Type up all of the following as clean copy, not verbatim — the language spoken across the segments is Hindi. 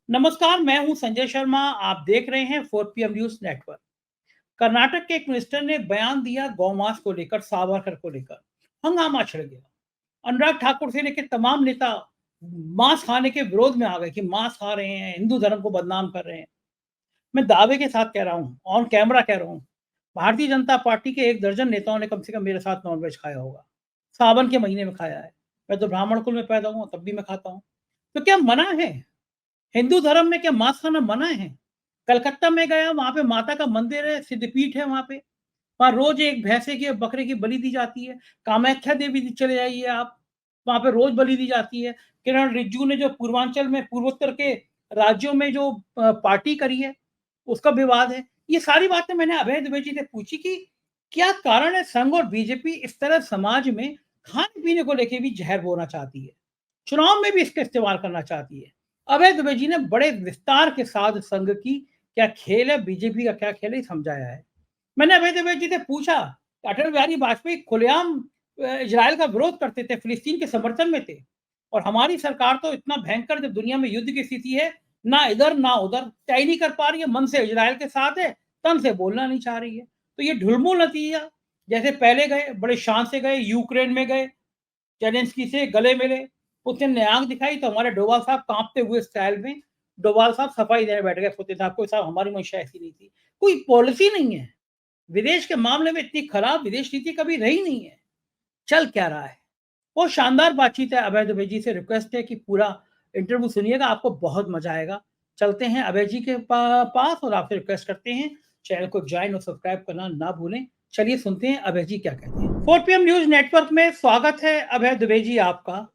नमस्कार, मैं हूं संजय शर्मा। आप देख रहे हैं 4 PM न्यूज नेटवर्क। कर्नाटक के एक मिनिस्टर ने बयान दिया गौमांस को लेकर, सावरकर को लेकर। हंगामा छिड़ गया। अनुराग ठाकुर से लेकर तमाम नेता मांस खाने के विरोध में आ गए कि मांस खा रहे हैं, हिंदू धर्म को बदनाम कर रहे हैं। मैं दावे के साथ कह रहा हूं, ऑन कैमरा कह रहा हूं, भारतीय जनता पार्टी के 1 दर्जन नेताओं ने कम से कम मेरे साथ नॉनवेज खाया होगा। सावन के महीने में खाया है। मैं तो ब्राह्मण कुल में पैदा हुआ, तब भी मैं खाता हूँ। तो क्या मना है? हिंदू धर्म में क्या मांस खाना मना है? कलकत्ता में गया, वहाँ पे माता का मंदिर है, सिद्धपीठ है वहाँ पे। वहाँ रोज़ एक भैंसे की, बकरे की बलि दी जाती है। कामाख्या देवी चले जाइए आप, वहाँ पे रोज़ बलि दी जाती है। किरण रिजिजू ने जो पूर्वांचल में, पूर्वोत्तर के राज्यों में जो पार्टी करी है, उसका विवाद है। ये सारी बातें मैंने अभय दुबे जी से पूछी कि क्या कारण है संघ और बीजेपी इस तरह समाज में खाने-पीने को लेके भी ज़हर बोना चाहती है? चुनाव में भी इसका इस्तेमाल करना चाहती है। अभय दुबे जी ने बड़े विस्तार के साथ संघ की क्या खेल है, बीजेपी का क्या खेल है, समझाया है। मैंने अभय दुबे जी से पूछा, अटल बिहारी वाजपेयी खुलेआम इजराइल का विरोध करते थे, फिलिस्तीन के समर्थन में थे, और हमारी सरकार तो इतना भयंकर, जब दुनिया में युद्ध की स्थिति है, ना इधर ना उधर, तय नहीं कर पा रही है, मन से इजराइल के साथ है, तन से बोलना नहीं चाह रही है। तो ये ढुलमुल नतीजा, जैसे पहले गए बड़े शान से गए, यूक्रेन में गए, जेलेंस्की से गले मिले, पुतिन ने आंख दिखाई, तो हमारे डोभाल साहब कांपते हुए स्टाइल में, डोभाल साहब सफाई देने बैठ गए पुतिन साहब को, साहब हमारी मंशा ऐसी नहीं थी। कोई पॉलिसी नहीं है, विदेश के मामले में इतनी खराब विदेश नीति कभी रही नहीं है। चल क्या रहा है? बहुत शानदार बातचीत है। अभय दुबे जी से रिक्वेस्ट है कि पूरा इंटरव्यू सुनिएगा, आपको बहुत मजा आएगा। चलते हैं अभय जी के पास और आपसे रिक्वेस्ट करते हैं चैनल को ज्वाइन और सब्सक्राइब करना ना भूलें। चलिए सुनते हैं अभय जी क्या कहते हैं। 4 PM न्यूज नेटवर्क में स्वागत है अभय दुबे जी आपका।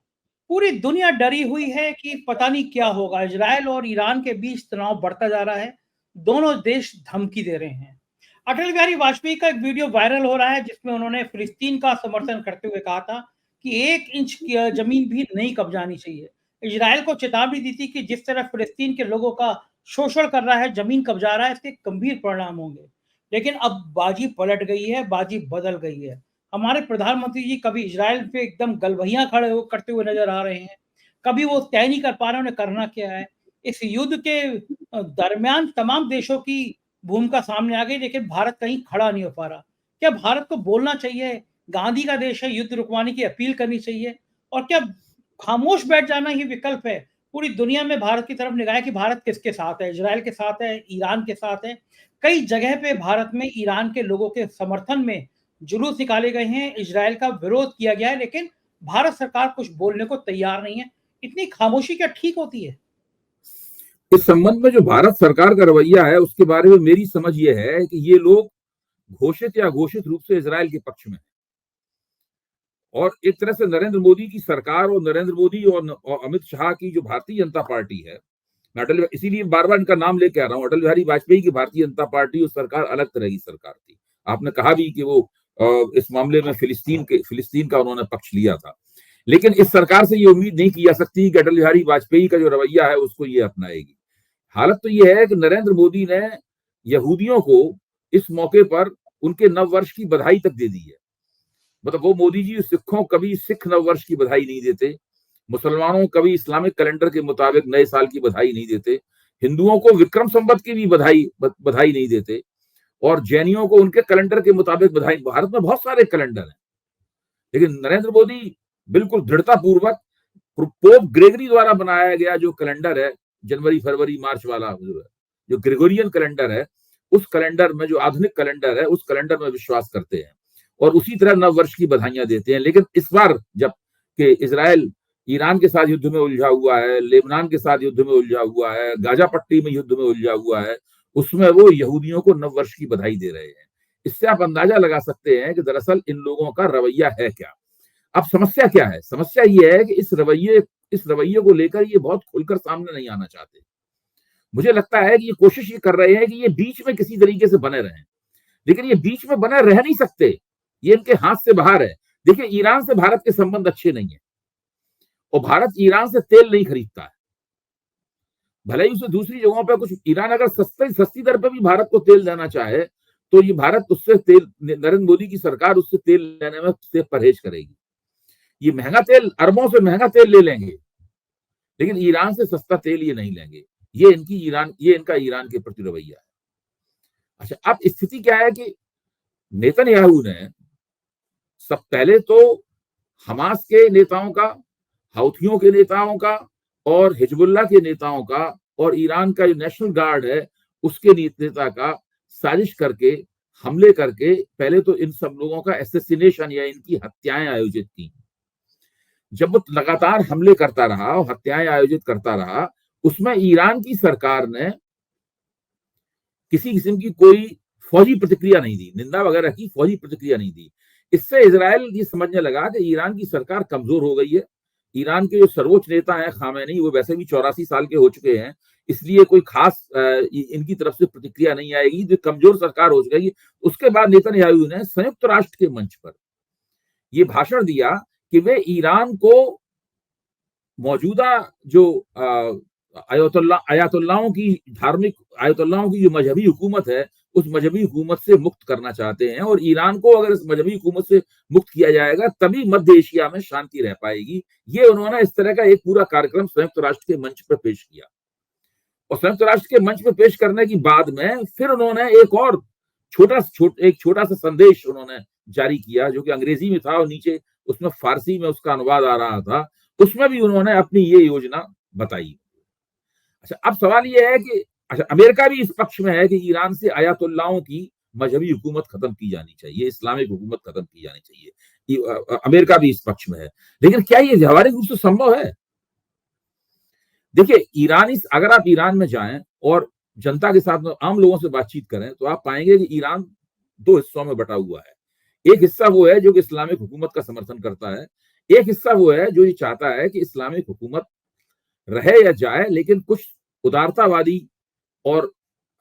पूरी दुनिया डरी हुई है कि पता नहीं क्या होगा। इजराइल और ईरान के बीच तनाव बढ़ता जा रहा है। दोनों देश धमकी दे रहे हैं। अटल बिहारी वाजपेयी का एक वीडियो वायरल हो रहा है जिसमें उन्होंने फिलिस्तीन का समर्थन करते हुए कहा था कि 1 इंच की जमीन भी नहीं कब्जानी चाहिए। इजराइल को चेतावनी दी थी कि जिस तरह फिलिस्तीन के लोगों का शोषण कर रहा है, जमीन कब्जा रहा है, इसके गंभीर परिणाम होंगे। लेकिन अब बाजी पलट गई है, बाजी बदल गई है। हमारे प्रधानमंत्री जी कभी इजराइल पे एकदम गलवहियां खड़े करते हुए नजर आ रहे हैं, कभी वो तय नहीं कर पा रहे उन्हें करना क्या है। इस युद्ध के दरमियान तमाम देशों की भूमिका सामने आ गई, लेकिन भारत कहीं खड़ा नहीं हो पा रहा। क्या भारत को बोलना चाहिए, गांधी का देश है, युद्ध रुकवाने की अपील करनी चाहिए, और क्या खामोश बैठ जाना ही विकल्प है? पूरी दुनिया में भारत की तरफ निगाह है कि भारत किसके साथ है, इजराइल के साथ है, ईरान के साथ है। कई जगह पे भारत में ईरान के लोगों के समर्थन में जुलूस निकाले गए हैं, इजराइल का विरोध किया गया है, लेकिन भारत सरकार कुछ बोलने को तैयार नहीं है। इतनी खामोशी क्या ठीक होती है? इस संबंध में जो भारत सरकार का रवैया है उसके बारे में मेरी समझ ये है कि ये लोग घोषित या अघोषित रूप से इजराइल के पक्ष में हैं। और एक तरह से नरेंद्र मोदी की सरकार और नरेंद्र मोदी और अमित शाह की जो भारतीय जनता पार्टी है, मैं अटल, इसीलिए बार बार इनका नाम लेके आ रहा हूँ, अटल बिहारी वाजपेयी की भारतीय जनता पार्टी और सरकार अलग तरह की सरकार थी। आपने कहा भी कि वो इस मामले में फिलिस्तीन का उन्होंने पक्ष लिया था, लेकिन इस सरकार से ये उम्मीद नहीं की जा सकती कि अटल बिहारी वाजपेयी का जो रवैया है उसको ये अपनाएगी। हालत तो यह है कि नरेंद्र मोदी ने यहूदियों को इस मौके पर उनके नववर्ष की बधाई तक दे दी है। मतलब वो मोदी जी सिखों कभी सिख नववर्ष की बधाई नहीं देते, मुसलमानों कभी इस्लामिक कैलेंडर के मुताबिक नए साल की बधाई नहीं देते, हिंदुओं को विक्रम संवत की भी बधाई नहीं देते, और जैनियों को उनके कैलेंडर के मुताबिक बधाई। भारत में बहुत सारे कैलेंडर हैं, लेकिन नरेंद्र मोदी बिल्कुल दृढ़ता पूर्वक पोप ग्रेगरी द्वारा बनाया गया जो कैलेंडर है, जनवरी फरवरी मार्च वाला जो ग्रेगोरियन कैलेंडर है, उस कैलेंडर में, जो आधुनिक कैलेंडर है, उस कैलेंडर में विश्वास करते हैं और उसी तरह नव वर्ष की बधाइयां देते हैं। लेकिन इस बार जब कि इजराइल ईरान के साथ युद्ध में उलझा हुआ है, लेबनान के साथ युद्ध में उलझा हुआ है, गाजा पट्टी में युद्ध में उलझा हुआ है, उसमें वो यहूदियों को नव वर्ष की बधाई दे रहे हैं। इससे आप अंदाजा लगा सकते हैं कि दरअसल इन लोगों का रवैया है क्या। अब समस्या क्या है? समस्या ये है कि इस रवैये को लेकर ये बहुत खुलकर सामने नहीं आना चाहते। मुझे लगता है कि ये कोशिश ये कर रहे हैं कि ये बीच में किसी तरीके से बने रहें, लेकिन ये बीच में बने रह नहीं सकते, ये इनके हाथ से बाहर है। देखिए, ईरान से भारत के संबंध अच्छे नहीं है और भारत ईरान से तेल नहीं खरीदता है। भले ही उसे दूसरी जगहों पर कुछ, ईरान अगर सस्ती दर पर भी भारत को तेल देना चाहे तो ये भारत उससे तेल, नरेंद्र मोदी की सरकार उससे तेल लेने में से परहेज करेगी। ये महंगा तेल, अरबों से महंगा तेल ले लेंगे, लेकिन ईरान से सस्ता तेल ये नहीं लेंगे। ये इनका ईरान के प्रति रवैया है। अच्छा, अब स्थिति क्या है कि नेतन्याहू ने सब पहले तो हमास के नेताओं का, हौथियों के नेताओं का और हिजबुल्ला के नेताओं का और ईरान का जो नेशनल गार्ड है उसके नेता का साजिश करके, हमले करके पहले तो इन सब लोगों का एसेसिनेशन या इनकी हत्याएं आयोजित की। जब वो लगातार हमले करता रहा और हत्याएं आयोजित करता रहा, उसमें ईरान की सरकार ने किसी किस्म की कोई फौजी प्रतिक्रिया नहीं दी, निंदा वगैरह की फौजी प्रतिक्रिया नहीं दी। इससे इजराइल ये समझने लगा कि ईरान की सरकार कमजोर हो गई है। ईरान के जो सर्वोच्च नेता हैं खामेनी, वो वैसे भी 84 साल के हो चुके हैं, इसलिए कोई खास इनकी तरफ से प्रतिक्रिया नहीं आएगी, जो कमजोर सरकार हो गई। उसके बाद नेतन्याहू ने संयुक्त राष्ट्र के मंच पर ये भाषण दिया कि वे ईरान को मौजूदा जो आयतुल्लाहों की धार्मिक आयतुल्लाहों की जो मजहबी हुकूमत है, उस मजहबी हुकूमत से मुक्त करना चाहते हैं और ईरान को अगर इस मजहबी हुकूमत से मुक्त किया जाएगा तभी मध्य एशिया में शांति रह पाएगी। ये उन्होंने इस तरह का एक पूरा कार्यक्रम संयुक्त राष्ट्र के मंच पर पेश किया और संयुक्त राष्ट्र के मंच पर पेश करने की बाद में फिर उन्होंने एक और छोटा सा संदेश उन्होंने जारी किया, जो कि अंग्रेजी में था और नीचे उसमें फारसी में उसका अनुवाद आ रहा था। उसमें भी उन्होंने अपनी ये योजना बताई। अच्छा, अब सवाल ये है कि अच्छा, अमेरिका भी इस पक्ष में है कि ईरान से आयतुल्लाहों की मजहबी हुकूमत खत्म की जानी चाहिए, इस्लामिक हुकूमत खत्म की जानी चाहिए। अमेरिका भी इस पक्ष में है, लेकिन क्या ये व्यावहारिक रूप से संभव है? देखिए, अगर आप ईरान में जाएं और जनता के साथ में आम लोगों से बातचीत करें तो आप पाएंगे कि ईरान दो हिस्सों में बटा हुआ है। एक हिस्सा वो है जो कि इस्लामिक हुकूमत का समर्थन करता है, एक हिस्सा वो है जो ये चाहता है कि इस्लामिक हुकूमत रहे या जाए, लेकिन कुछ उदारतावादी और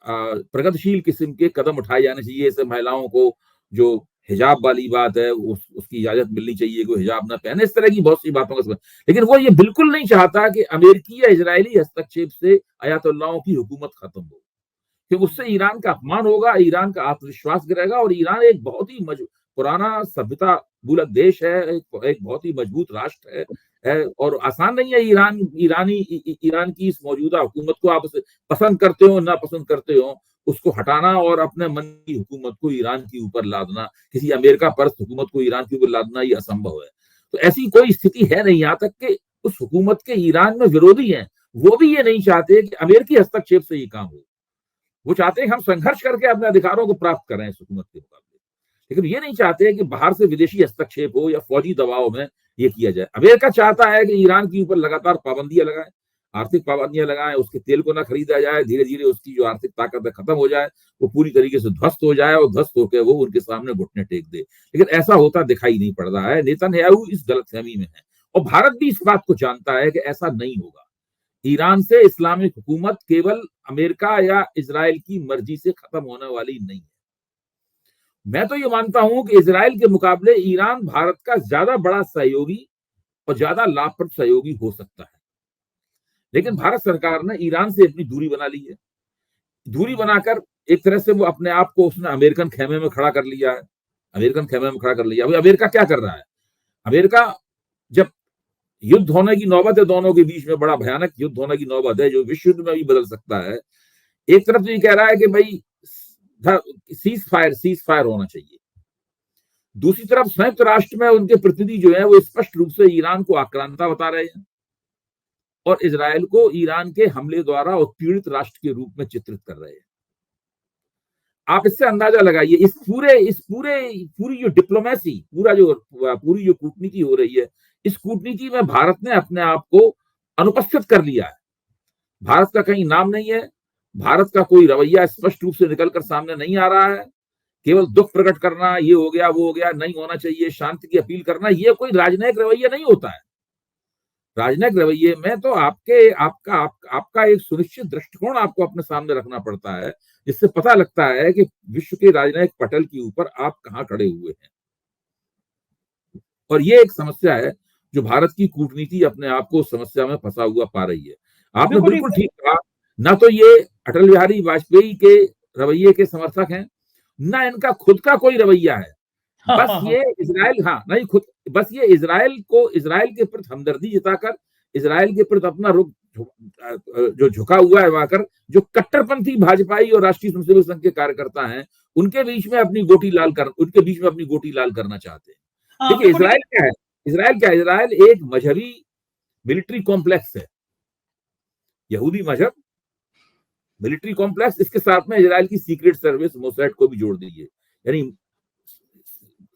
प्रगतिशील किस्म के कदम उठाए जाने चाहिए। जैसे महिलाओं को जो हिजाब वाली बात है उसकी इजाजत मिलनी चाहिए, कोई हिजाब ना पहने, इस तरह की बहुत सी बातों का। लेकिन वो ये बिल्कुल नहीं चाहता कि अमेरिकी या इजरायली हस्तक्षेप से आयतुल्लाहों की हुकूमत खत्म हो, क्योंकि उससे ईरान का अपमान होगा, ईरान का आत्मविश्वास गिरेगा और ईरान एक बहुत ही पुराना सभ्यता मूलक देश है, एक बहुत ही मजबूत राष्ट्र है और आसान नहीं है ईरान की इस मौजूदा हुकूमत को, आप उसे पसंद करते हो ना पसंद करते हो, उसको हटाना और अपने मन की हुकूमत को ईरान के ऊपर लादना, किसी अमेरिका परस्त हुकूमत को ईरान के ऊपर लादना, ये असंभव है। तो ऐसी कोई स्थिति है नहीं, यहाँ तक कि उस हुकूमत के ईरान में विरोधी हैं, वो भी ये नहीं चाहते कि अमेरिकी हस्तक्षेप से ये काम हो। वो चाहते हैं हम संघर्ष करके अपने अधिकारों को प्राप्त करें इस हुकूमत के मुकाबले, लेकिन ये नहीं चाहते कि बाहर से विदेशी हस्तक्षेप हो या फौजी दबाव में ये किया जाए। अमेरिका चाहता है कि ईरान के ऊपर लगातार पाबंदियां लगाए, आर्थिक पाबंदियां लगाएं, उसके तेल को ना खरीदा जाए, धीरे धीरे उसकी जो आर्थिक ताकत है खत्म हो जाए, वो पूरी तरीके से ध्वस्त हो जाए और ध्वस्त होकर वो उनके सामने घुटने टेक दे। लेकिन ऐसा होता दिखाई नहीं पड़ रहा है। नेतन्याहू इस गलतफहमी में है और भारत भी इस बात को जानता है कि ऐसा नहीं होगा। ईरान से इस्लामिक हुकूमत केवल अमेरिका या इजराइल की मर्जी से खत्म होने वाली नहीं है। मैं तो ये मानता हूं कि इजराइल के मुकाबले ईरान भारत का ज्यादा बड़ा सहयोगी और ज्यादा लाभप्रद सहयोगी हो सकता है, लेकिन भारत सरकार ने ईरान से अपनी दूरी बना ली है। दूरी बनाकर एक तरह से वो अपने आप को उसने अमेरिकन खेमे में खड़ा कर लिया है। अभी अमेरिका क्या कर रहा है? अमेरिका जब युद्ध होने की नौबत है, दोनों के बीच में बड़ा भयानक युद्ध होने की नौबत है जो विश्व युद्ध में भी बदल सकता है, एक तरफ तो ये कह रहा है कि भाई सीज फायर होना चाहिए, दूसरी तरफ संयुक्त राष्ट्र में उनके प्रतिनिधि जो है वो स्पष्ट रूप से ईरान को आक्रांता बता रहे हैं और इजराइल को ईरान के हमले द्वारा उत्पीड़ित राष्ट्र के रूप में चित्रित कर रहे हैं। आप इससे अंदाजा लगाइए, इस पूरी जो डिप्लोमेसी, पूरी जो कूटनीति हो रही है, इस कूटनीति में भारत ने अपने आप को अनुपस्थित कर लिया है। भारत का कहीं नाम नहीं है, भारत का कोई रवैया स्पष्ट रूप से निकलकर सामने नहीं आ रहा है। केवल दुख प्रकट करना, ये हो गया वो हो गया, नहीं होना चाहिए, शांति की अपील करना, ये कोई राजनयिक रवैया नहीं होता है। राजनयिक रवैये में तो आपका एक सुनिश्चित दृष्टिकोण आपको अपने सामने रखना पड़ता है, जिससे पता लगता है कि विश्व के राजनयिक पटल के ऊपर आप कहां खड़े हुए हैं। और ये एक समस्या है जो भारत की कूटनीति अपने आप को समस्या में फंसा हुआ पा रही है। आपने बिल्कुल ठीक कहा, ना तो ये अटल बिहारी वाजपेयी के रवैये के समर्थक हैं, ना इनका खुद का कोई रवैया है। बस ये इजराइल के प्रति हमदर्दी जताकर, इजराइल के प्रति अपना रुख जो झुका हुआ है वहां कर, जो कट्टरपंथी भाजपाई और राष्ट्रीय स्वयंसेवक संघ के कार्यकर्ता हैं, उनके बीच में अपनी गोटी लाल करना चाहते हैं। हाँ, देखिए, बिल्कुल ठीक है। इजराइल एक मजहबी मिलिट्री कॉम्प्लेक्स है। यहूदी मजहब, मिलिट्री कॉम्प्लेक्स, इसके साथ में इजराइल की सीक्रेट सर्विस मोसैड को भी जोड़ दीजिए। यानी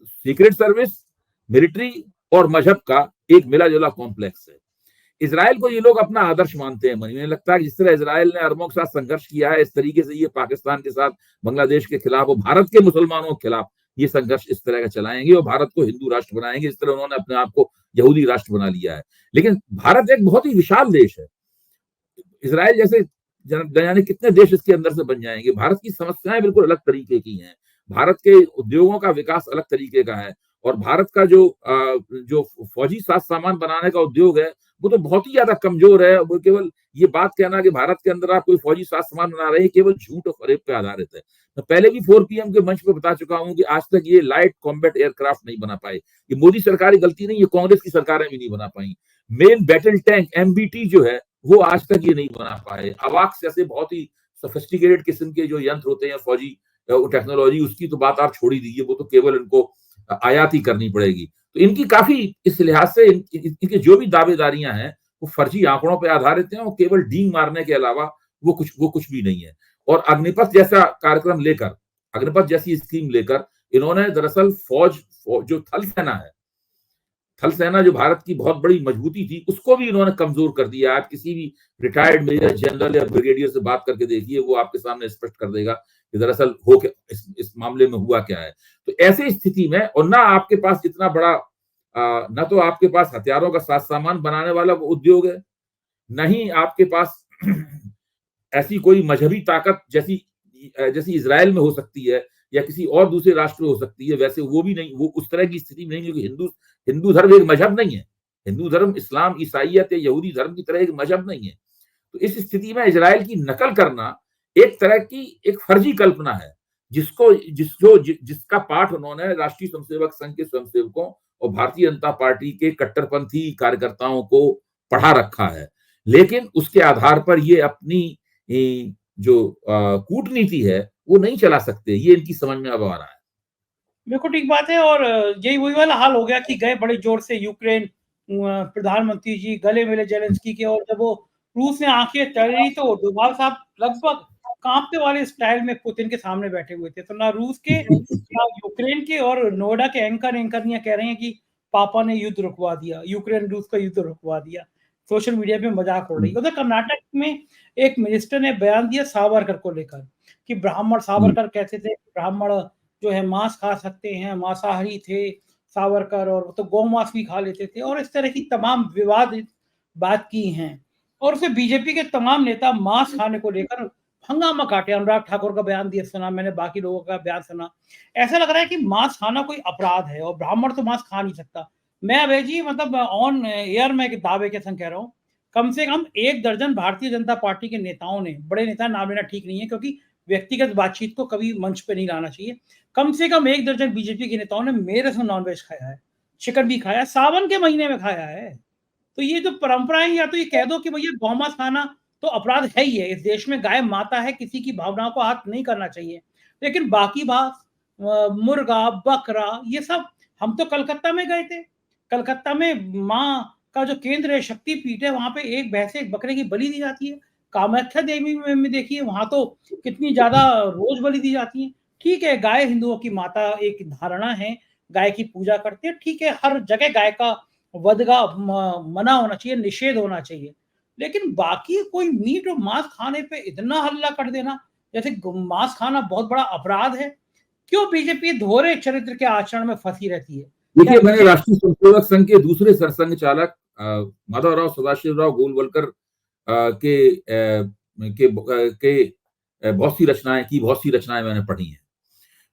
सीक्रेट सर्विस, मिलिट्री और मजहब का एक मिला जुला कॉम्प्लेक्स है। इजराइल को ये लोग अपना आदर्श मानते हैं। मुझे लगता है कि जिस तरह इजराइल ने अरबों के साथ संघर्ष किया है, इस तरीके से ये पाकिस्तान के साथ, बांग्लादेश के खिलाफ और भारत के मुसलमानों के खिलाफ ये संघर्ष इस तरह का चलाएंगे और भारत को हिंदू राष्ट्र बनाएंगे। इस तरह उन्होंने अपने आप को यहूदी राष्ट्र बना लिया है। लेकिन भारत एक बहुत ही विशाल देश है। इजराइल जैसे जाने कितने देश इसके अंदर से बन जाएंगे। भारत की समस्याएं बिल्कुल अलग तरीके की हैं। भारत के उद्योगों का विकास अलग तरीके का है और भारत का जो फौजी साज सामान बनाने का उद्योग है वो तो बहुत ही ज्यादा कमजोर है। वो केवल ये बात कहना कि भारत के अंदर आप कोई फौजी साज सामान बना रहे हैं, केवल झूठ और फरेब पे आधारित है। मैं पहले भी 4 PM के मंच पे बता चुका हूं कि आज तक ये लाइट कॉम्बैट एयरक्राफ्ट नहीं बना पाए। ये मोदी सरकार की गलती नहीं, ये कांग्रेस की सरकारें भी नहीं बना पाई। मेन बैटल टैंक MBT जो है वो आज तक ये नहीं बना पाए। अवाक्स जैसे बहुत ही सोफिस्टिकेटेड किस्म के जो यंत्र होते हैं फौजी टेक्नोलॉजी, उसकी तो बात आप छोड़ ही दीजिए, वो तो केवल इनको आयात ही करनी पड़ेगी। तो इनकी काफी इस लिहाज से इनके जो भी दावेदारियां हैं वो फर्जी आंकड़ों पर आधारित हैं और केवल डींग मारने के अलावा वो कुछ भी नहीं है। और अग्निपथ जैसा कार्यक्रम लेकर, अग्निपथ जैसी स्कीम लेकर इन्होंने दरअसल फौज जो थल सेना जो भारत की बहुत बड़ी मजबूती थी, उसको भी इन्होंने कमजोर कर दिया। आप किसी भी रिटायर्ड मेजर जनरल या ब्रिगेडियर से बात करके देखिए, वो आपके सामने स्पष्ट कर देगा कि दरअसल हो क्या इस मामले में हुआ क्या है। तो ऐसी स्थिति में, और ना आपके पास इतना बड़ा ना तो आपके पास हथियारों का साज सामान बनाने वाला उद्योग है, नहीं आपके पास ऐसी कोई मजहबी ताकत जैसी इजराइल में हो सकती है या किसी और दूसरे राष्ट्र में हो सकती है, वैसे वो भी नहीं, वो उस तरह की स्थिति में नहीं, क्योंकि हिंदू धर्म एक मजहब नहीं है। हिंदू धर्म इस्लाम, ईसाइयत या यहूदी धर्म की तरह एक मजहब नहीं है। तो इस स्थिति में इजराइल की नकल करना एक तरह की एक फर्जी कल्पना है, जिसका पाठ उन्होंने राष्ट्रीय स्वयंसेवक संघ के स्वयंसेवकों और भारतीय जनता पार्टी के कट्टरपंथी कार्यकर्ताओं को पढ़ा रखा है। लेकिन उसके आधार पर ये अपनी जो कूटनीति है वो नहीं चला सकते। ये इनकी समझ में अब आ रहा है। बिल्कुल ठीक बात है। और यही वही वाला हाल हो गया कि गए बड़े जोर से यूक्रेन प्रधानमंत्री जी गले मिले जेलेंस्की के, और जब वो रूस ने आंखें तरी तो डोभाल साहब लगभग कांपते वाले स्टाइल में पुतिन के सामने बैठे हुए थे। तो ना रूस के ना यूक्रेन के, और नोएडा के एंकरनियां कह रहे हैं कि पापा ने युद्ध रुकवा दिया, यूक्रेन रूस का युद्ध रुकवा दिया। सोशल मीडिया पे मजाक हो रही है। उधर कर्नाटक में एक मिनिस्टर ने बयान दिया सावरकर को लेकर कि ब्राह्मण, सावरकर कहते थे ब्राह्मण जो है मांस खा सकते हैं, मांसाहारी थे सावरकर, और तो गौमांस भी खा लेते थे, और इस तरह की तमाम विवादित बात की हैं। और उसमें बीजेपी के तमाम नेता मांस खाने को लेकर हंगामा काटे। अनुराग ठाकुर का बयान दिया सुना मैंने, बाकी लोगों का बयान सुना। ऐसा लग रहा है कि मांस खाना कोई अपराध है और ब्राह्मण तो मांस खा नहीं सकता। मैं अभय जी मतलब ऑन एयर में एक दावे के संग कह रहा हूँ, कम से कम 1 दर्जन भारतीय जनता पार्टी के नेताओं ने, बड़े नेता नाम लेना ठीक नहीं है क्योंकि व्यक्तिगत बातचीत को कभी मंच पे नहीं लाना चाहिए, कम से कम 1 दर्जन बीजेपी के नेताओं ने मेरे से नॉनवेज खाया है, चिकन भी खाया, सावन के महीने में खाया है। तो ये जो परंपराएं, या तो ये कह दो कि भैया गौमांस खाना तो अपराध है ही है, इस देश में गाय माता है, किसी की भावनाओं को हाथ नहीं करना चाहिए। लेकिन बाकी बात मुर्गा, बकरा, ये सब, हम तो कलकत्ता में गए थे। कलकत्ता में माँ का जो केंद्र है, शक्तिपीठ है, वहाँ पे एक भैंस एक बकरे की बलि दी जाती है। कामाख्या देवी में देखिए, वहाँ तो कितनी ज़्यादा रोज़ बलि दी जाती है। ठीक है, गाय हिंदुओं की माता एक धारणा है, गाय की पूजा करते हैं, ठीक है, हर जगह गाय का वध का मना होना चाहिए, निषेध होना चाहिए। लेकिन बाकी कोई मीट और मांस खाने पे इतना हल्ला कर देना, जैसे मांस खाना बहुत बड़ा अपराध है। क्यों बीजेपी दोहरे चरित्र के आचरण में फंसी रहती है? देखिए, मैंने राष्ट्रीय स्वयंसेवक संघ के दूसरे सरसंघ चालक माधवराव सदाशिवराव गोलवलकर के बहुत सी रचनाएं मैंने पढ़ी हैं।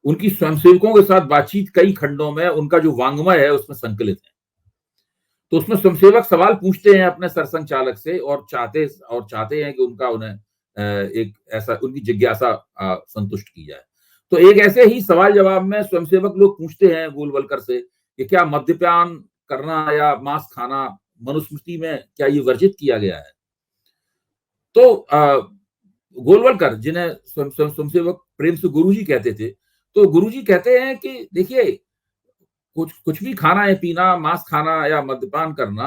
उनकी स्वयंसेवकों के साथ बातचीत कई खंडों में उनका जो वांग्मय है उसमें संकलित है। तो उसमें स्वयंसेवक सवाल पूछते हैं अपने सरसंघ चालक से और चाहते हैं कि उन्हें एक ऐसा उनकी जिज्ञासा संतुष्ट की जाए। तो एक ऐसे ही सवाल जवाब में स्वयंसेवक लोग पूछते हैं गोलवलकर से कि क्या मद्यपान करना या मांस खाना मनुस्मृति में क्या ये वर्जित किया गया है? तो गोलवलकर, जिन्हें स्वयंसेवक प्रेम से गुरुजी कहते थे, तो गुरुजी कहते हैं कि देखिए, कुछ भी खाना है, पीना, मांस खाना या मद्यपान करना,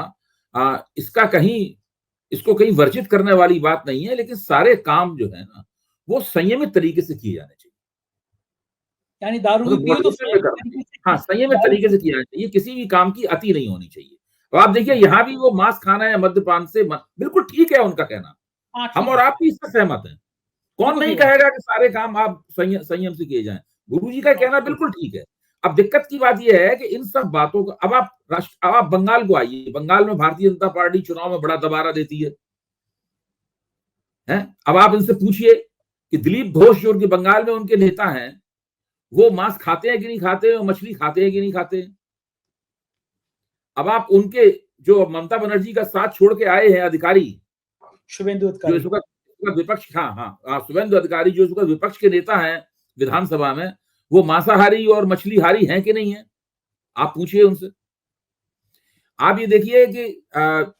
इसको कहीं वर्जित करने वाली बात नहीं है, लेकिन सारे काम जो है ना, वो संयमित तरीके से किए जाने चाहिए। यानी दारू भी मतलब पियो तो मॉडरेशन में करना चाहिए। हाँ, संयमित दारू तरीके से किया जाना चाहिए, किसी भी काम की अति नहीं होनी चाहिए। तो आप देखिए, यहाँ भी वो मांस खाना या मद्यपान से बिल्कुल ठीक है उनका कहना। हाँ, हम ठीक और है। आप भी इससे सहमत हैं। कौन बिल्कुल नहीं सही बात। कहेगा कि सारे काम आप संयम से किए जाएं। गुरुजी का कहना बिल्कुल। बिल्कुल ठीक है। अब दिक्कत की बात यह है कि इन सब बातों को अब आप बंगाल को आइए। बंगाल में भारतीय जनता पार्टी चुनाव में बड़ा दबारा देती है। अब आप इनसे पूछिए कि दिलीप घोष जो उनके बंगाल में उनके नेता हैं, वो मांस खाते हैं कि नहीं खाते, वो मछली खाते हैं कि नहीं खाते। अब आप उनके जो ममता बनर्जी का साथ छोड़ के आए हैं अधिकारी, शुभेंदु जो अधिकारी। इस वक्त विपक्ष, हाँ, शुभेंदु अधिकारी जो इस वक्त विपक्ष के नेता हैं विधानसभा में, वो मांसाहारी और मछलीहारी हैं कि नहीं है, आप पूछिए उनसे। आप ये देखिए कि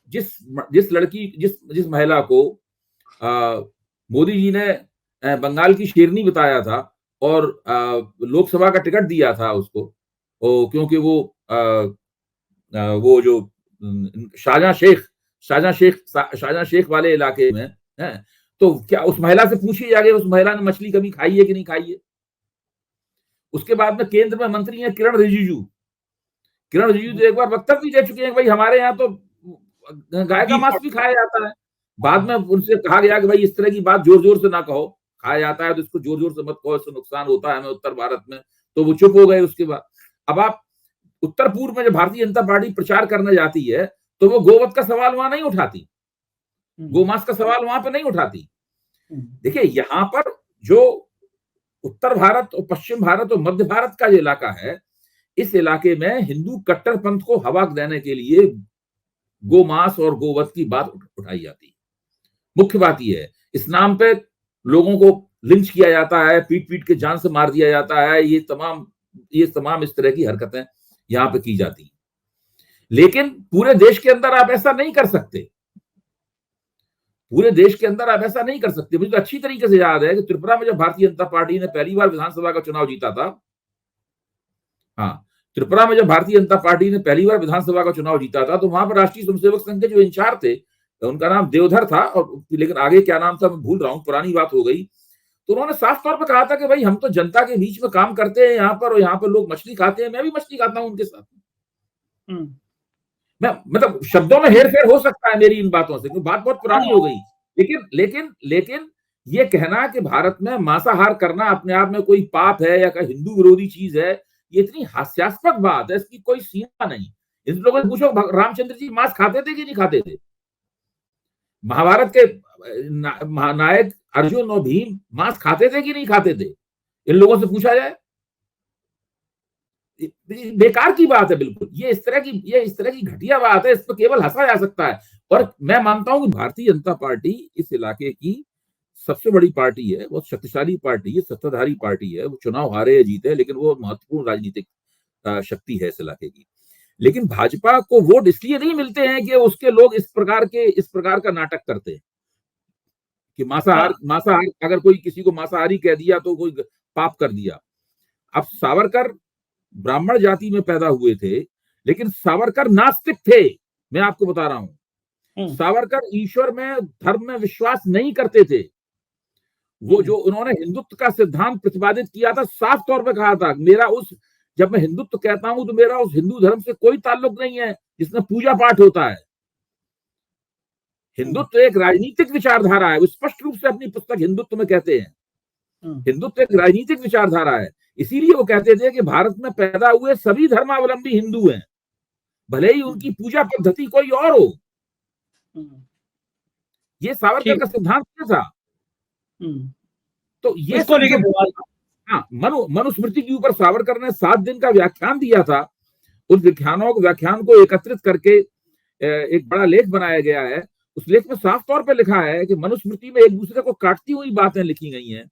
जिस महिला को मोदी जी ने बंगाल की शेरनी बताया था और लोकसभा का टिकट दिया था उसको, क्योंकि वो जो शाहजहां शेख वाले इलाके में है, तो क्या उस महिला से पूछिए जाके उस महिला ने मछली कभी खाई है कि नहीं खाई है। उसके बाद में केंद्र में मंत्री है किरण रिजिजू तो एक बार वक्तव्य दे चुके हैं, भाई हमारे यहाँ तो गाय का मांस भी खाया जाता है। बाद में उनसे कहा गया कि भाई इस तरह की बात जोर जोर से ना कहो, खाया जाता है तो इसको जोर जोर से मत कहो, इससे नुकसान होता है हमें उत्तर भारत में, तो वो चुप हो गए। उसके बाद अब आप उत्तर पूर्व में जब भारतीय जनता पार्टी प्रचार करने जाती है तो वो गोवध का सवाल वहां नहीं उठाती, गोमांस का सवाल वहां पर नहीं उठाती। देखिए, यहाँ पर जो उत्तर भारत और पश्चिम भारत और मध्य भारत का जो इलाका है, इस इलाके में हिंदू कट्टरपंथ को हवा देने के लिए गोमांस और गोवध की बात उठाई जाती है। मुख्य बात यह है, इस नाम पे लोगों को लिंच किया जाता है, पीट पीट के जान से मार दिया जाता है, ये तमाम इस तरह की हरकतें यहां पे की जाती हैं। लेकिन पूरे देश के अंदर आप ऐसा नहीं कर सकते, पूरे देश के अंदर आप ऐसा नहीं कर सकते। मुझे तो अच्छी तरीके से याद है कि त्रिपुरा में जब भारतीय जनता पार्टी ने पहली बार विधानसभा का चुनाव जीता था, हाँ, त्रिपुरा में जब भारतीय जनता पार्टी ने पहली बार विधानसभा का चुनाव जीता था, तो वहां पर राष्ट्रीय स्वयंसेवक संघ के जो इंचार्ज थे, उनका नाम देवधर था, और लेकिन आगे क्या नाम था मैं भूल रहा हूं, पुरानी बात हो गई। तो उन्होंने साफ तौर पर कहा था कि भाई हम तो जनता के बीच में काम करते हैं यहाँ पर, और यहाँ पर लोग मछली खाते हैं, मैं भी मछली खाता हूं उनके साथ। मैं मतलब शब्दों में हेर फेर हो सकता है मेरी इन बातों से, क्योंकि बात बहुत पुरानी हो गई। लेकिन ये कहना कि भारत में मांसाहार करना अपने आप में कोई पाप है या हिंदू विरोधी चीज है, ये इतनी हास्यास्पद बात है, इसकी कोई सीमा नहीं। इन लोगों से पूछो रामचंद्र जी मांस खाते थे कि नहीं खाते थे? महाभारत के नायक अर्जुन और भीम मांस खाते थे कि नहीं खाते थे? इन लोगों से पूछा जाए, बेकार की बात है बिल्कुल। ये इस तरह की घटिया बात है, इस पर केवल हंसा जा सकता है। और मैं मानता हूं कि भारतीय जनता पार्टी इस इलाके की सबसे बड़ी पार्टी है, बहुत शक्तिशाली पार्टी है, सत्ताधारी पार्टी है। वो चुनाव हारे या जीते, लेकिन वो महत्वपूर्ण राजनीतिक शक्ति है इस इलाके की। लेकिन भाजपा को वोट इसलिए नहीं मिलते हैं कि उसके लोग इस प्रकार का नाटक करते हैं कि मांसाहार अगर कोई किसी को मांसाहारी कह दिया तो कोई पाप कर दिया। अब सावरकर ब्राह्मण जाति में पैदा हुए थे, लेकिन सावरकर नास्तिक थे। मैं आपको बता रहा हूं, सावरकर ईश्वर में, धर्म में विश्वास नहीं करते थे। वो जो उन्होंने हिंदुत्व का सिद्धांत प्रतिपादित किया था, साफ तौर पर कहा था, जब मैं हिंदुत्व कहता हूं तो मेरा उस हिंदू धर्म से कोई ताल्लुक नहीं है जिसमें पूजा पाठ होता है। हिंदुत्व एक राजनीतिक विचारधारा है। वो स्पष्ट रूप से अपनी पुस्तक हिंदुत्व में कहते हैं, हिंदुत्व एक राजनीतिक विचारधारा है। इसीलिए वो कहते थे कि भारत में पैदा हुए सभी धर्मावलंबी हिंदू हैं, भले ही उनकी पूजा पद्धति कोई और हो। ये सावरकर का सिद्धांत क्या था? तो ये हाँ, मनुस्मृति के ऊपर सावरकर ने 7 दिन का व्याख्यान दिया था। उस व्याख्यान को एकत्रित करके एक बड़ा लेख बनाया गया है। उस लेख में साफ तौर पर लिखा है कि मनुस्मृति में एक दूसरे को काटती हुई बातें लिखी गई हैं।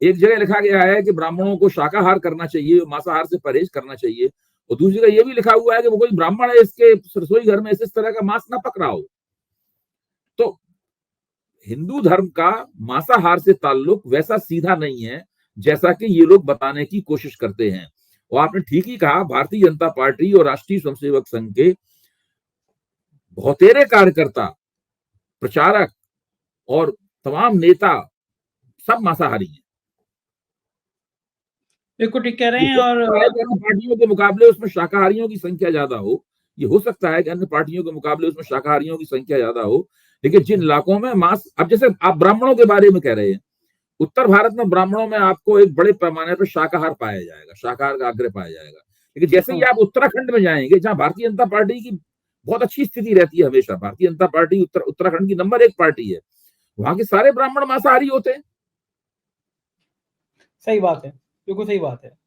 एक जगह लिखा गया है कि ब्राह्मणों को शाकाहार करना चाहिए, मांसाहार से परहेज करना चाहिए, और दूसरी जगह यह भी लिखा हुआ है कि वो कोई ब्राह्मण है, इसके रसोई घर में इस तरह का मांस ना पक रहा हो। तो हिंदू धर्म का मांसाहार से ताल्लुक वैसा सीधा नहीं है जैसा कि ये लोग बताने की कोशिश करते हैं। और आपने ठीक ही कहा, भारतीय जनता पार्टी और राष्ट्रीय स्वयंसेवक संघ के बहुतेरे कार्यकर्ता, प्रचारक और तमाम नेता सब मांसाहारी हैं। बिल्कुल ठीक कह रहे हैं। हो और सकता है कि अन्य पार्टियों के मुकाबले उसमें शाकाहारियों की संख्या ज्यादा हो, ये हो सकता है कि अन्य पार्टियों के मुकाबले उसमें शाकाहारियों की संख्या ज्यादा हो, लेकिन जिन इलाकों में मांस, अब जैसे आप ब्राह्मणों के बारे में कह रहे हैं, उत्तर भारत में ब्राह्मणों में आपको एक बड़े पैमाने पर शाकाहार पाया जाएगा, शाकाहार का आग्रह पाया जाएगा। लेकिन जैसे ही आप उत्तराखंड में जाएंगे, जहां भारतीय जनता पार्टी की बहुत अच्छी स्थिति रहती है, हमेशा भारतीय जनता पार्टी उत्तराखंड की नंबर 1 पार्टी है, वहां के सारे ब्राह्मण मांसाहारी होते हैं। सही बात है, बिल्कुल सही बात है।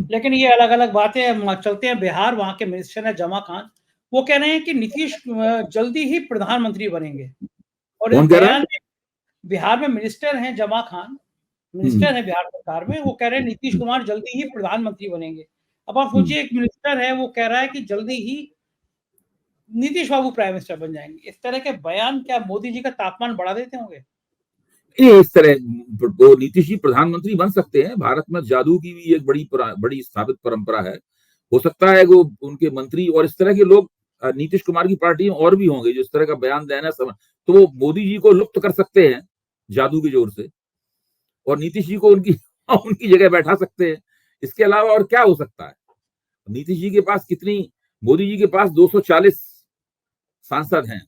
लेकिन ये अलग अलग बातें हैं। चलते हैं बिहार, वहां के मिनिस्टर है जमा खान, वो कह रहे हैं कि नीतीश जल्दी ही प्रधानमंत्री बनेंगे। और इस कौन कह रहा बयान है? में बिहार में मिनिस्टर हैं जमा खान, मिनिस्टर है बिहार सरकार में, वो कह रहे हैं नीतीश कुमार जल्दी ही प्रधानमंत्री बनेंगे। अब आप सोचिए, एक मिनिस्टर है वो कह रहा है कि जल्दी ही नीतीश बाबू प्राइम मिनिस्टर बन जाएंगे। इस तरह के बयान क्या मोदी जी का तापमान बढ़ा देते होंगे? ये इस तरह वो नीतीश जी प्रधानमंत्री बन सकते हैं। भारत में जादू की भी एक बड़ी स्थापित परंपरा है। हो सकता है वो उनके मंत्री और इस तरह के लोग नीतीश कुमार की पार्टी में और भी होंगे जो इस तरह का बयान देना समय, तो वो मोदी जी को लुप्त कर सकते हैं जादू की जोर से, और नीतीश जी को उनकी उनकी जगह बैठा सकते हैं। इसके अलावा और क्या हो सकता है? नीतीश जी के पास कितनी, मोदी जी के पास 240 सांसद हैं।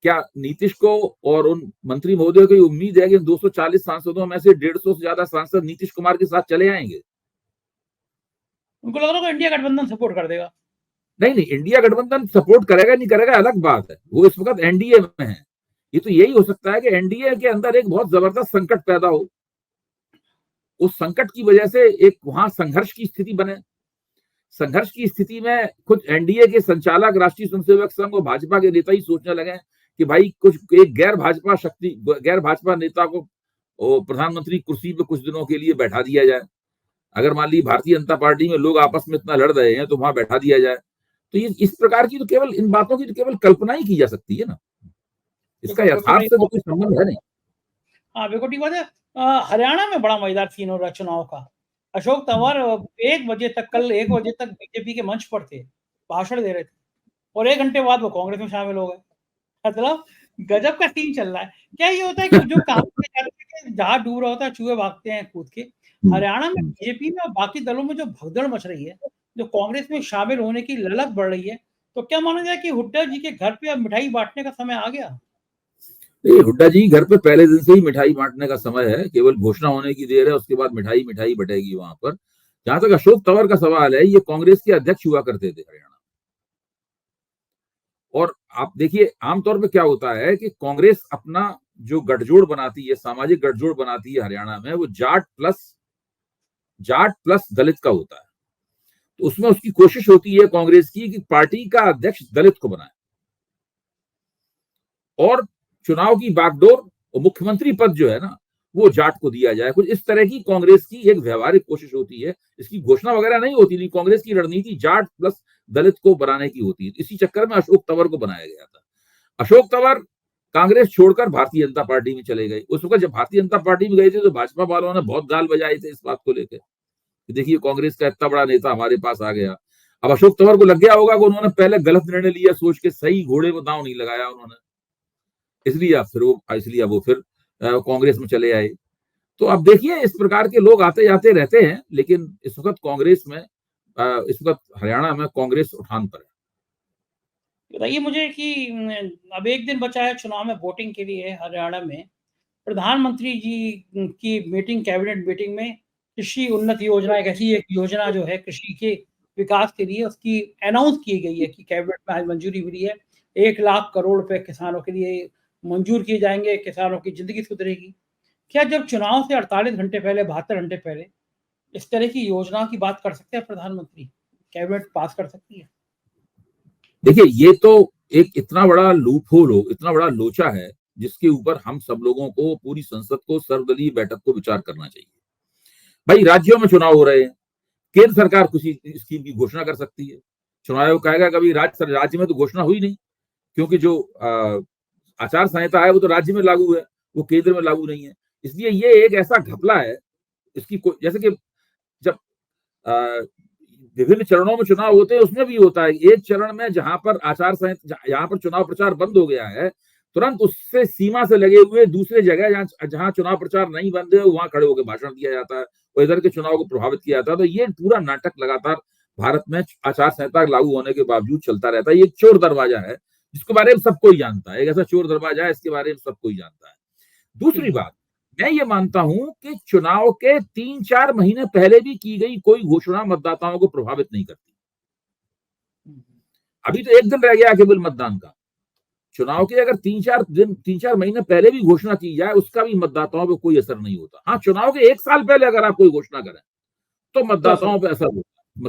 क्या नीतीश को और उन मंत्री महोदय को उम्मीद है कि 240 सांसदों में से 150 से ज्यादा सांसद नीतीश कुमार के साथ चले आएंगे? उनको लग रहा है इंडिया गठबंधन सपोर्ट कर देगा। नहीं नहीं, इंडिया गठबंधन सपोर्ट करेगा नहीं करेगा अलग बात है, वो इस वक्त एनडीए में है। ये तो यही हो सकता है कि एनडीए के अंदर एक बहुत जबरदस्त संकट पैदा हो, उस संकट की वजह से एक वहां संघर्ष की स्थिति बने। संघर्ष की स्थिति में खुद एनडीए के संचालक राष्ट्रीय स्वयंसेवक संघ और भाजपा के नेता ही सोचने लगे कि भाई कुछ एक गैर भाजपा नेता को प्रधानमंत्री कुर्सी पे कुछ दिनों के लिए बैठा दिया जाए। अगर मान ली भारतीय जनता पार्टी में लोग आपस में इतना लड़ रहे हैं तो वहां बैठा दिया जाए। तो ये इस प्रकार की तो केवल इन बातों की तो केवल कल्पना ही की जा सकती है ना, इसका यथार्थ से तो कोई संबंध है नहीं। हाँ, बिल्कुल ठीक बात है। हरियाणा में बड़ा मजेदार सीन हो रहा है चुनाव का। अशोक तंवर 1 बजे तक, कल 1 बजे तक बीजेपी के मंच पर थे, भाषण दे रहे थे, और 1 घंटे बाद वो कांग्रेस में शामिल हो गए। मतलब गजब का सीन चल रहा है। क्या ये होता है कि जो कहावत कहते हैं कि जहां डूब रहा होता है चूहे भागते हैं कूद के, हरियाणा में बीजेपी में और बाकी दलों में जो भगदड़ मच रही है, जो कांग्रेस में शामिल होने की ललक बढ़ रही है, तो क्या माना जाए कि हुड्डा जी के घर पे अब मिठाई बांटने का समय आ गया? हुड्डा जी घर पे पहले दिन से ही मिठाई बांटने का समय है, केवल घोषणा होने की देर है, उसके बाद मिठाई मिठाई बटेगी वहां पर। जहां तक अशोक तंवर का सवाल है, ये कांग्रेस के अध्यक्ष हुआ करते थे हरियाणा, और आप देखिए आमतौर पे क्या होता है कि कांग्रेस अपना जो गठजोड़ बनाती है, सामाजिक गठजोड़ बनाती है हरियाणा में, वो जाट प्लस दलित का होता है। तो उसमें उसकी कोशिश होती है कांग्रेस की कि पार्टी का अध्यक्ष दलित को बनाए और चुनाव की बागडोर और मुख्यमंत्री पद जो है ना वो जाट को दिया जाए। कुछ इस तरह की कांग्रेस की एक व्यवहारिक कोशिश होती है। इसकी घोषणा वगैरह नहीं होती, नहीं, कांग्रेस की रणनीति जाट प्लस दलित को बनाने की होती है। इसी चक्कर में अशोक तंवर को बनाया गया था। अशोक तंवर कांग्रेस छोड़कर भारतीय जनता पार्टी में चले गए। उस वक्त जब भारतीय जनता पार्टी में गए थे तो भाजपा वालों ने बहुत गाल बजाए थे इस बात को लेकर, देखिए कांग्रेस का इतना बड़ा नेता हमारे पास आ गया। अब अशोक तंवर को लग गया होगा कि उन्होंने पहले गलत निर्णय लिया, सोच के सही घोड़े में दांव नहीं लगाया उन्होंने, इसलिए वो फिर कांग्रेस में चले आए। तो अब देखिए इस प्रकार के लोग आते जाते रहते हैं, लेकिन इस वक्त कांग्रेस में इस वक्त हरियाणा में कांग्रेस उठान पर है। बताइए मुझे कि अब 1 दिन बचा है चुनाव में वोटिंग के लिए हरियाणा में। प्रधानमंत्री जी की मीटिंग, कैबिनेट मीटिंग में कृषि उन्नत योजना, एक ऐसी एक योजना जो है कृषि के विकास के लिए, उसकी अनाउंस की गई है कि कैबिनेट में आज मंजूरी मिली है। 1 लाख करोड़ रुपए किसानों के लिए मंजूर किए जाएंगे, किसानों की जिंदगी सुधरेगी। क्या जब चुनाव से 48 घंटे पहले, 72 घंटे पहले इस तरह की योजना की बात कर सकते हैं प्रधानमंत्री? कैबिनेट पास कर सकती है? देखिए ये तो एक इतना बड़ा लूप होल हो, इतना बड़ा लोचा है जिसके ऊपर हम सब लोगों को, पूरी संसद को, सर्वदलीय बैठक को विचार करना चाहिए। भाई राज्यों में चुनाव हो रहे हैं, केंद्र सरकार किसी स्कीम की घोषणा कर सकती है। चुनाव आयोग कहेगा कभी राज्य में तो घोषणा हुई नहीं, क्योंकि जो आचार संहिता है वो तो राज्य में लागू है, वो केंद्र में लागू नहीं है। इसलिए ये एक ऐसा घपला है, इसकी जैसे कि जब विभिन्न चरणों में चुनाव होते हैं उसमें भी होता है, एक चरण में जहां पर आचार संहिता, जहां पर चुनाव प्रचार बंद हो गया है, तुरंत उससे सीमा से लगे हुए दूसरे जगह जहां चुनाव प्रचार नहीं बंद है वहां खड़े होकर भाषण दिया जाता है और इधर के चुनाव को प्रभावित किया जाता है। तो ये पूरा नाटक लगातार भारत में आचार संहिता लागू होने के बावजूद चलता रहता है। ये एक चोर दरवाजा है जिसके बारे में सब कोई जानता है, एक ऐसा चोर दरवाजा है इसके बारे में सब कोई जानता है। दूसरी बात, मैं ये मानता हूं कि चुनाव के 3-4 महीने पहले भी की गई कोई घोषणा मतदाताओं को प्रभावित नहीं करती। अभी तो एक दिन रह गया केवल मतदान का, चुनाव के अगर 3-4 महीने पहले भी घोषणा की जाए उसका भी मतदाताओं पे कोई असर नहीं होता। हाँ, चुनाव के 1 साल पहले अगर आप कोई घोषणा करें तो मतदाताओं पे असर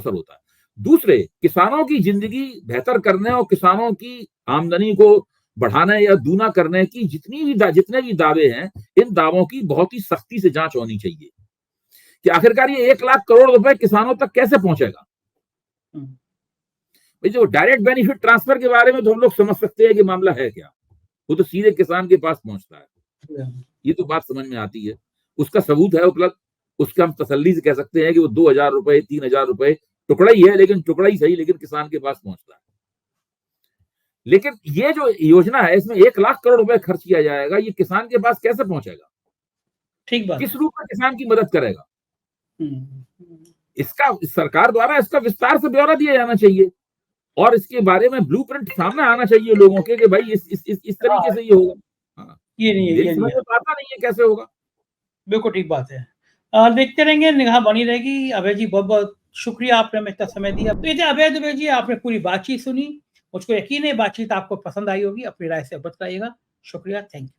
होता है। दूसरे, किसानों की जिंदगी बेहतर करने और किसानों की आमदनी को बढ़ाने या दूना करने की जितने भी दावे हैं, इन दावों की बहुत ही सख्ती से जांच होनी चाहिए कि आखिरकार ये 1 लाख करोड़ रुपए किसानों तक कैसे पहुंचेगा। जो डायरेक्ट बेनिफिट ट्रांसफर के बारे में तो हम लोग समझ सकते हैं कि मामला है क्या, वो तो सीधे किसान के पास पहुंचता है, ये तो बात समझ में आती है, उसका सबूत है उपलब्ध, उसका हम तसल्ली से कह सकते हैं कि वो 2,000 रुपए 3,000 रुपए टुकड़ा ही है, लेकिन टुकड़ा ही सही, लेकिन किसान के पास पहुंचता है। लेकिन ये जो योजना है इसमें 1 लाख करोड़ रुपए खर्च किया जाएगा, ये किसान के पास कैसे पहुंचेगा, ठीक बात, किस रूप में किसान की मदद करेगा, इसका सरकार द्वारा इसका विस्तार से ब्यौरा दिया जाना चाहिए और इसके बारे में ब्लूप्रिंट सामने आना चाहिए लोगों के कि भाई इस तरीके से ये होगा। ये नहीं है, ये समझ में आता नहीं है कैसे होगा। बिल्कुल ठीक बात है। देखते रहेंगे, निगाह बनी रहेगी। अभय जी, बहुत बहुत शुक्रिया, आपने हमें इतना समय दिया। तो ये अभय दुबे जी, आपने पूरी बातचीत सुनी, मुझको यकीन है बातचीत आपको पसंद आई होगी, अपनी राय से अवगत कराइएगा। शुक्रिया, थैंक यू।